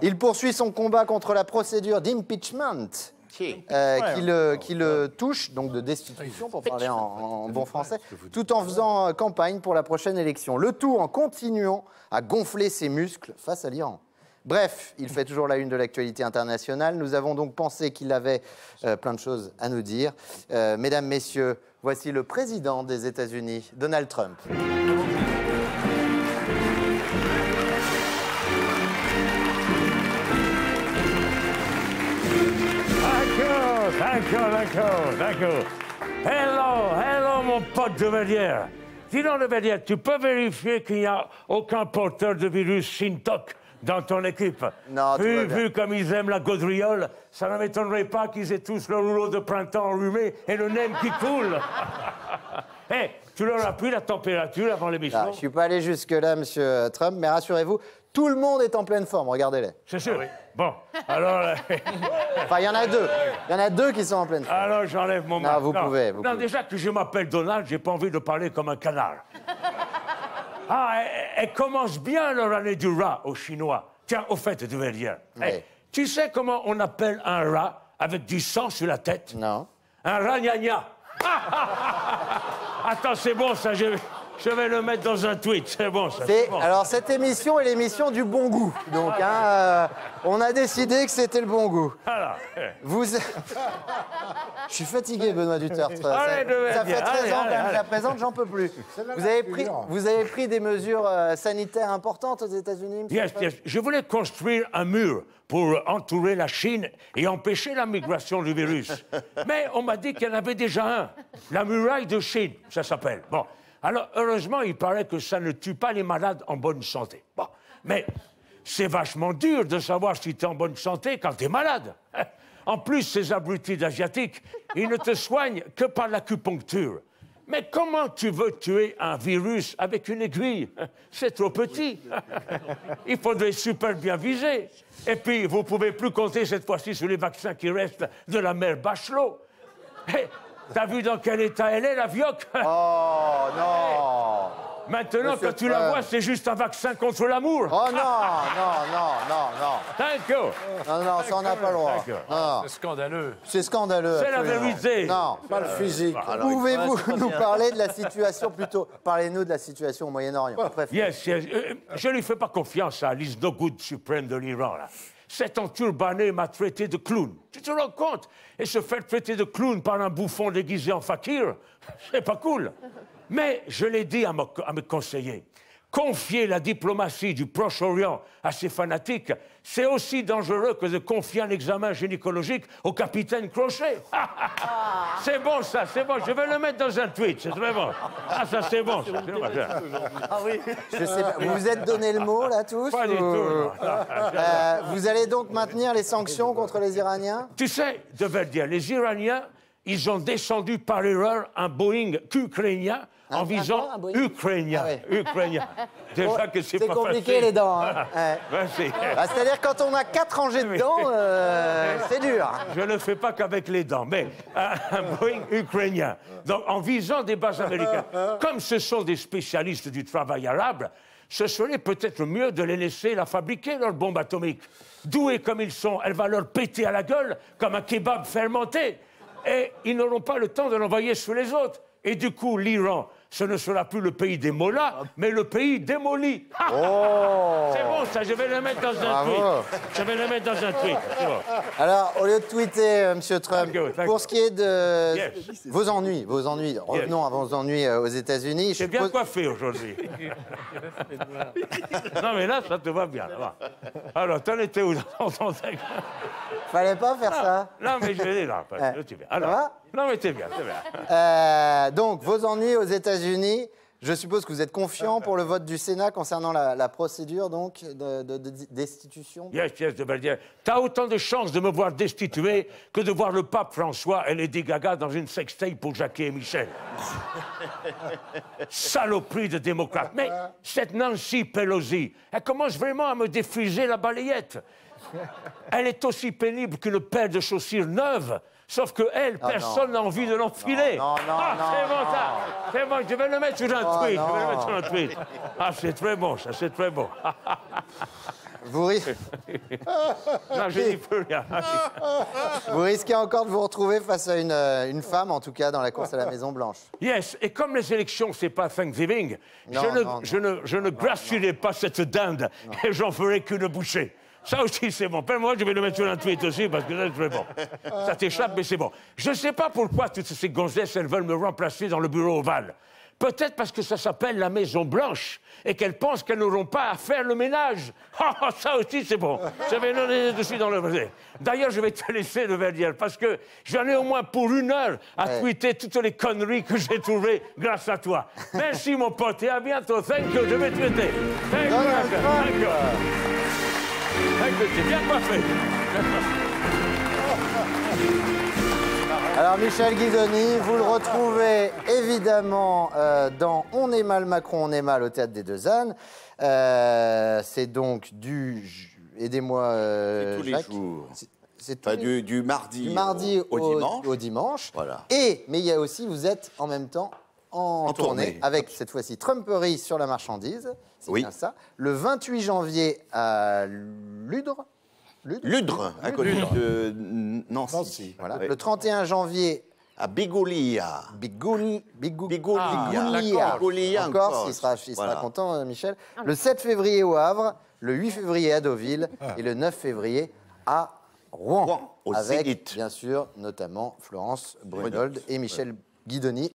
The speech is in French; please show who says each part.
Speaker 1: Il poursuit son combat contre la procédure d'impeachment qui le touche, donc de destitution, pour parler en bon français, tout en faisant campagne pour la prochaine élection. Le tout en continuant à gonfler ses muscles face à l'Iran. Bref, il fait toujours la une de l'actualité internationale. Nous avons donc pensé qu'il avait plein de choses à nous dire. Mesdames, Messieurs, voici le président des États-Unis, Donald Trump.
Speaker 2: D'accord. Hello, mon pote de Verrières. Dis donc, de Verrières, tu peux vérifier qu'il n'y a aucun porteur de virus Shintok dans ton équipe?
Speaker 1: Non,
Speaker 2: Vu comme ils aiment la gaudriole, ça ne m'étonnerait pas qu'ils aient tous le rouleau de printemps enrhumé et le nez qui coule. Hé, tu leur as pris la température avant l'émission?
Speaker 1: Je ne suis pas allé jusque-là, monsieur Trump, mais rassurez-vous, tout le monde est en pleine forme, regardez-les.
Speaker 2: C'est sûr? Oui. Bon, alors...
Speaker 1: Enfin, il y en a deux. Il y en a deux qui sont en pleine forme.
Speaker 2: Alors, j'enlève mon masque.
Speaker 1: Non, vous pouvez.
Speaker 2: Déjà que je m'appelle Donald, j'ai pas envie de parler comme un canard. Elle commence bien leur année du rat aux Chinois. Tiens, au fait, de Verrières.
Speaker 1: Oui.
Speaker 2: Hey, tu sais comment on appelle un rat avec du sang sur la tête?
Speaker 1: Non.
Speaker 2: Un rat gna-gna. Attends, c'est bon, ça, je vais le mettre dans un tweet, c'est bon, ça. Bon.
Speaker 1: Alors, cette émission est l'émission du bon goût. Donc, on a décidé que c'était le bon goût.
Speaker 2: Alors,
Speaker 1: Je suis fatigué, Benoît Dutertre. Ça fait 13 ans que je la présente, j'en peux plus. Vous avez pris des mesures sanitaires importantes aux États-Unis?
Speaker 2: Yes. Je voulais construire un mur pour entourer la Chine et empêcher la migration du virus. Mais on m'a dit qu'il y en avait déjà un. La muraille de Chine, ça s'appelle. Bon. Alors, heureusement, il paraît que ça ne tue pas les malades en bonne santé. Bon. Mais c'est vachement dur de savoir si tu es en bonne santé quand tu es malade. En plus, ces abrutis d'Asiatiques, ils ne te soignent que par l'acupuncture. Mais comment tu veux tuer un virus avec une aiguille? C'est trop petit. Il faudrait super bien viser. Et puis, vous ne pouvez plus compter cette fois-ci sur les vaccins qui restent de la mère Bachelot. Hey, t'as vu dans quel état elle est, la vioque?
Speaker 1: Oh, non.
Speaker 2: Maintenant,
Speaker 1: Monsieur
Speaker 2: quand tu la vois, c'est juste un vaccin contre l'amour.
Speaker 1: Oh, non.
Speaker 2: Thank you.
Speaker 1: Non, ça, on n'a pas le droit.
Speaker 3: C'est scandaleux.
Speaker 1: C'est scandaleux.
Speaker 2: C'est la vérité.
Speaker 1: Non.
Speaker 3: Pas le physique.
Speaker 1: Pouvez-vous nous parler de la situation plutôt? Parlez-nous de la situation au Moyen-Orient.
Speaker 2: Yes. Je ne lui fais pas confiance à l'Isnogoud suprême de l'Iran, là. Cet enturbané m'a traité de clown. Tu te rends compte? Et se faire traiter de clown par un bouffon déguisé en fakir, c'est pas cool. Mais je l'ai dit à mes conseillers, confier la diplomatie du Proche-Orient à ces fanatiques, c'est aussi dangereux que de confier un examen gynécologique au capitaine Crochet. C'est bon, ça, c'est bon. Je vais le mettre dans un tweet, c'est très bon. Ça, c'est bon. Ça.
Speaker 1: Oui. Je sais pas. Vous vous êtes donné le mot, là, tous?
Speaker 2: Pas du tout.
Speaker 1: Vous allez donc maintenir les sanctions contre les Iraniens?
Speaker 2: Tu sais, je vais le dire, les Iraniens, ils ont descendu par erreur un Boeing ukrainien en visant ukrainien. Ukrainien. Déjà que c'est pas
Speaker 1: compliqué,
Speaker 2: facile.
Speaker 1: les dents. Hein. C'est-à-dire, quand on a 4 rangées de dents, c'est dur.
Speaker 2: Je ne le fais pas qu'avec les dents, mais un Boeing ukrainien. Donc, en visant des bases américaines. Comme ce sont des spécialistes du travail arabe, ce serait peut-être mieux de les laisser la fabriquer, leur bombe atomique. Doués comme ils sont, elle va leur péter à la gueule comme un kebab fermenté. Et ils n'auront pas le temps de l'envoyer sur les autres. Et du coup, l'Iran, ce ne sera plus le pays des mollahs, mais le pays démoli.
Speaker 1: Oh.
Speaker 2: C'est bon, ça, je vais le mettre dans un tweet. Je vais le mettre dans un tweet. Bon.
Speaker 1: Alors, au lieu de tweeter, monsieur Trump, pour ce qui est de vos ennuis, revenons à vos ennuis aux États-Unis.
Speaker 2: J'ai bien coiffé aujourd'hui. Non, mais là, ça te va bien. Là. Alors, t'en étais où dans ton texte?
Speaker 1: Fallait pas faire ça.
Speaker 2: Non, mais je vais là. Alors, non, mais t'es bien, t'es bien.
Speaker 1: Donc, vos ennuis aux États-Unis, je suppose que vous êtes confiant pour le vote du Sénat concernant la procédure donc, de destitution?
Speaker 2: Yes, de Verrières. T'as autant de chances de me voir destitué que de voir le pape François et Lady Gaga dans une sextape pour Jackie et Michel. Saloperie de démocrate. Mais cette Nancy Pelosi, elle commence vraiment à me défriser la balayette. Elle est aussi pénible qu'une paire de chaussures neuves. Sauf que elle, personne n'a envie de l'enfiler.
Speaker 1: Non,
Speaker 2: c'est bon, ça. C'est bon, je vais le mettre sur un tweet. Je vais le mettre sur un tweet. C'est très bon, ça, c'est très bon.
Speaker 1: Vous,
Speaker 2: Non, je dis plus rien.
Speaker 1: vous risquez encore de vous retrouver face à une femme, en tout cas, dans la course à la Maison-Blanche.
Speaker 2: Yes, et comme les élections, c'est pas Thanksgiving,
Speaker 1: Non,
Speaker 2: je ne gracierai pas cette dinde et j'en ferai qu'une bouchée. Ça aussi, c'est bon. Moi, je vais le mettre sur un tweet aussi, parce que ça, c'est bon. Ça t'échappe, mais c'est bon. Je ne sais pas pourquoi toutes ces gonzesses, elles veulent me remplacer dans le bureau ovale. Peut-être parce que ça s'appelle la Maison-Blanche et qu'elles pensent qu'elles n'auront pas à faire le ménage. Ah, ça aussi, c'est bon. J'avais donné dessus dans le... D'ailleurs, je vais te laisser le verdier parce que j'en ai au moins pour 1 heure à tweeter toutes les conneries que j'ai trouvées grâce à toi. Merci, mon pote, et à bientôt. Thank you, je vais tweeter. Thank you, thank you. C'est bien parfait.
Speaker 1: Alors, Michel Guidoni, vous le retrouvez évidemment dans On est mal Macron, on est mal au Théâtre des Deux Ânes. C'est donc aidez-moi,
Speaker 4: c'est tous
Speaker 1: Jacques.
Speaker 4: les jours.
Speaker 1: C'est
Speaker 4: Enfin, du mardi,
Speaker 1: au dimanche.
Speaker 4: Voilà.
Speaker 1: Mais il y a aussi, vous êtes en même temps en tournée avec cette fois-ci Trumperie sur la marchandise. C'est bien ça. Le 28 janvier à Ludre.
Speaker 4: Ludre, à côté de Nancy.
Speaker 1: Voilà. Le 31 janvier
Speaker 4: à Bigoulia.
Speaker 1: Bigoulia. En Corse, il sera content, Michel. Le 7 février au Havre, le 8 février à Deauville et le 9 février à Rouen.
Speaker 4: Au
Speaker 1: avec,
Speaker 4: Zénith.
Speaker 1: bien sûr, notamment Florence Brunold et Michel Guidoni.